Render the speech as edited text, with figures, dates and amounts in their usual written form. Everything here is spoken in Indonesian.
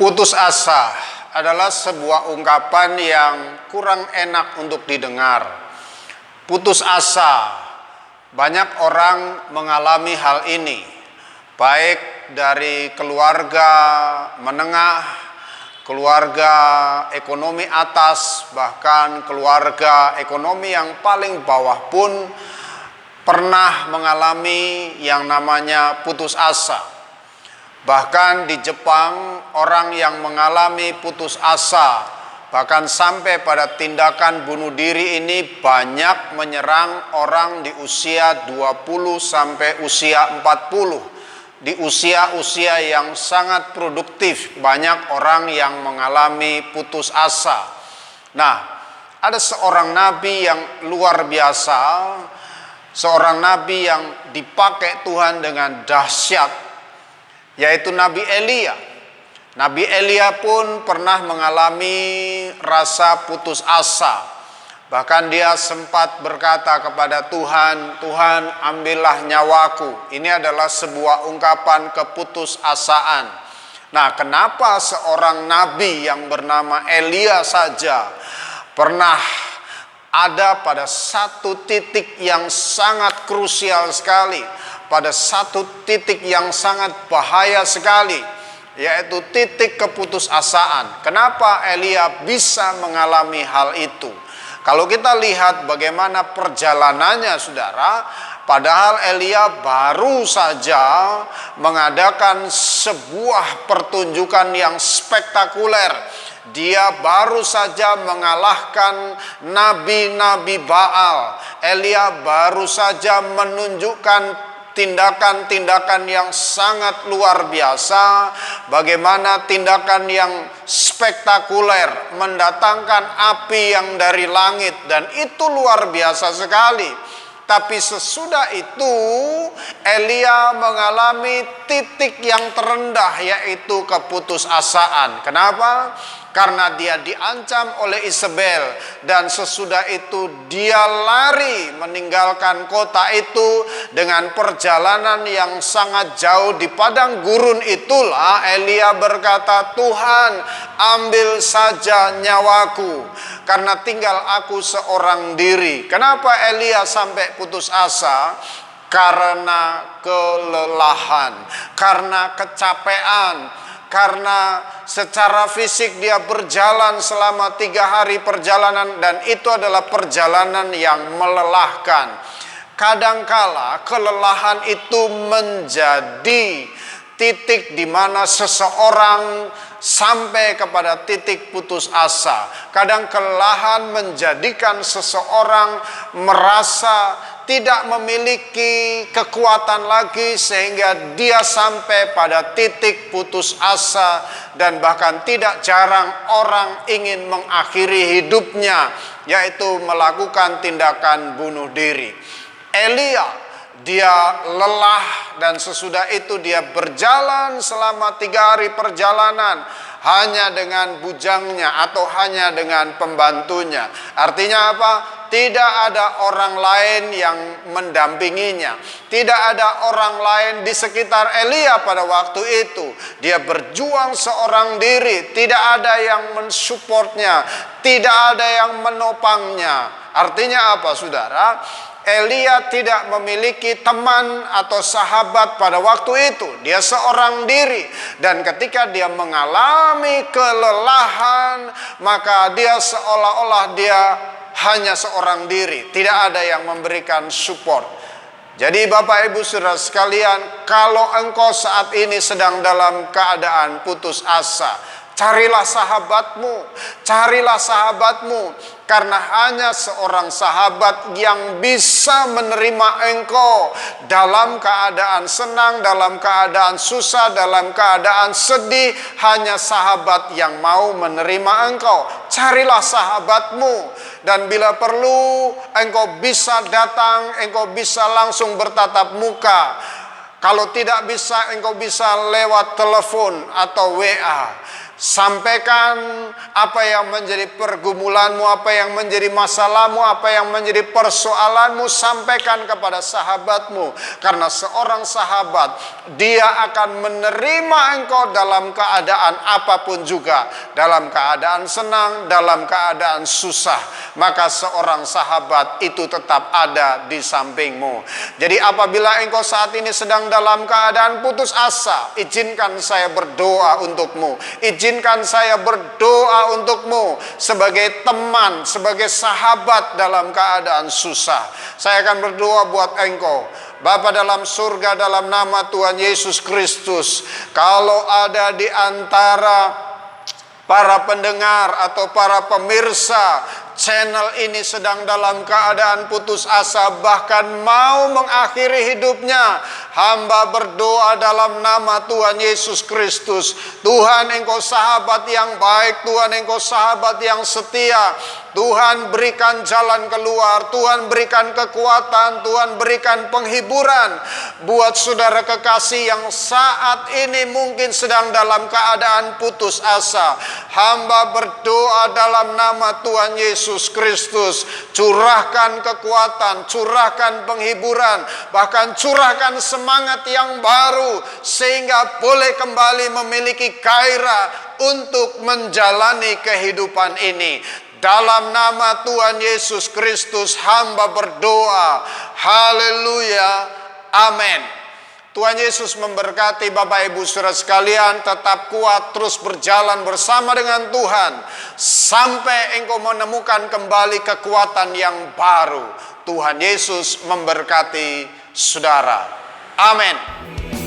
Putus asa adalah sebuah ungkapan yang kurang enak untuk didengar. Putus asa, banyak orang mengalami hal ini, baik dari keluarga menengah, keluarga ekonomi atas, bahkan keluarga ekonomi yang paling bawah pun pernah mengalami yang namanya putus asa. Bahkan di Jepang, orang yang mengalami putus asa, bahkan sampai pada tindakan bunuh diri ini banyak menyerang orang di usia 20 sampai usia 40. Di usia-usia yang sangat produktif, banyak orang yang mengalami putus asa. Nah, ada seorang nabi yang luar biasa, seorang nabi yang dipakai Tuhan dengan dahsyat, yaitu Nabi Elia. Nabi Elia pun pernah mengalami rasa putus asa. Bahkan dia sempat berkata kepada Tuhan, "Tuhan, ambillah nyawaku." Ini adalah sebuah ungkapan keputusasaan. Nah, kenapa seorang nabi yang bernama Elia saja pernah ada pada satu titik yang sangat krusial sekali, pada satu titik yang sangat bahaya sekali, yaitu titik keputusasaan. Kenapa Elia bisa mengalami hal itu? Kalau kita lihat bagaimana perjalanannya, saudara, padahal Elia baru saja mengadakan sebuah pertunjukan yang spektakuler. Dia baru saja mengalahkan nabi-nabi Baal. Elia baru saja menunjukkan tindakan-tindakan yang sangat luar biasa, bagaimana tindakan yang spektakuler mendatangkan api yang dari langit, dan itu luar biasa sekali. Tapi sesudah itu Elia mengalami titik yang terendah, yaitu keputusasaan. Kenapa? Karena dia diancam oleh Isabel, dan sesudah itu dia lari meninggalkan kota itu dengan perjalanan yang sangat jauh. Di padang gurun itulah Elia berkata, "Tuhan, ambil saja nyawaku, karena tinggal aku seorang diri." Kenapa Elia sampai putus asa? Karena kelelahan, karena kecapean, karena secara fisik dia berjalan selama 3 hari perjalanan, dan itu adalah perjalanan yang melelahkan. Kadangkala kelelahan itu menjadi titik di mana seseorang sampai kepada titik putus asa. Kadang kelelahan menjadikan seseorang merasa tidak memiliki kekuatan lagi, sehingga dia sampai pada titik putus asa, dan bahkan tidak jarang orang ingin mengakhiri hidupnya, yaitu melakukan tindakan bunuh diri. Elia, dia lelah, dan sesudah itu dia berjalan selama 3 hari perjalanan hanya dengan bujangnya atau hanya dengan pembantunya. Artinya apa? Tidak ada orang lain yang mendampinginya. Tidak ada orang lain di sekitar Elia pada waktu itu. Dia berjuang seorang diri. Tidak ada yang mensupportnya. Tidak ada yang menopangnya. Artinya apa, saudara? Elia tidak memiliki teman atau sahabat pada waktu itu. Dia seorang diri, dan ketika dia mengalami kelelahan, maka dia seolah-olah dia hanya seorang diri, tidak ada yang memberikan support. Jadi Bapak Ibu Saudara sekalian, kalau engkau saat ini sedang dalam keadaan putus asa, carilah sahabatmu, carilah sahabatmu, karena hanya seorang sahabat yang bisa menerima engkau dalam keadaan senang, dalam keadaan susah, dalam keadaan sedih. Hanya sahabat yang mau menerima engkau. Carilah sahabatmu, dan bila perlu engkau bisa datang, engkau bisa langsung bertatap muka. Kalau tidak bisa, engkau bisa lewat telepon atau WA. Sampaikan apa yang menjadi pergumulanmu, apa yang menjadi masalahmu, apa yang menjadi persoalanmu, sampaikan kepada sahabatmu. Karena seorang sahabat, dia akan menerima engkau dalam keadaan apapun juga. Dalam keadaan senang, dalam keadaan susah. Maka seorang sahabat itu tetap ada di sampingmu. Jadi apabila engkau saat ini sedang dalam keadaan putus asa, izinkan saya berdoa untukmu. Izinkan saya berdoa untukmu sebagai teman, sebagai sahabat dalam keadaan susah. Saya akan berdoa buat engkau. Bapa dalam surga, dalam nama Tuhan Yesus Kristus, kalau ada di antara para pendengar atau para pemirsa channel ini sedang dalam keadaan putus asa, bahkan mau mengakhiri hidupnya, hamba berdoa dalam nama Tuhan Yesus Kristus. Tuhan, engkau sahabat yang baik, Tuhan engkau sahabat yang setia. Tuhan berikan jalan keluar, Tuhan berikan kekuatan, Tuhan berikan penghiburan buat saudara kekasih yang saat ini mungkin sedang dalam keadaan putus asa. Hamba berdoa dalam nama Tuhan Yesus Kristus, curahkan kekuatan, curahkan penghiburan, bahkan curahkan semangat yang baru sehingga boleh kembali memiliki gairah untuk menjalani kehidupan ini. Dalam nama Tuhan Yesus Kristus hamba berdoa. Haleluya. Amin. Tuhan Yesus memberkati Bapak Ibu Saudara sekalian. Tetap kuat, terus berjalan bersama dengan Tuhan sampai engkau menemukan kembali kekuatan yang baru. Tuhan Yesus memberkati saudara. Amin.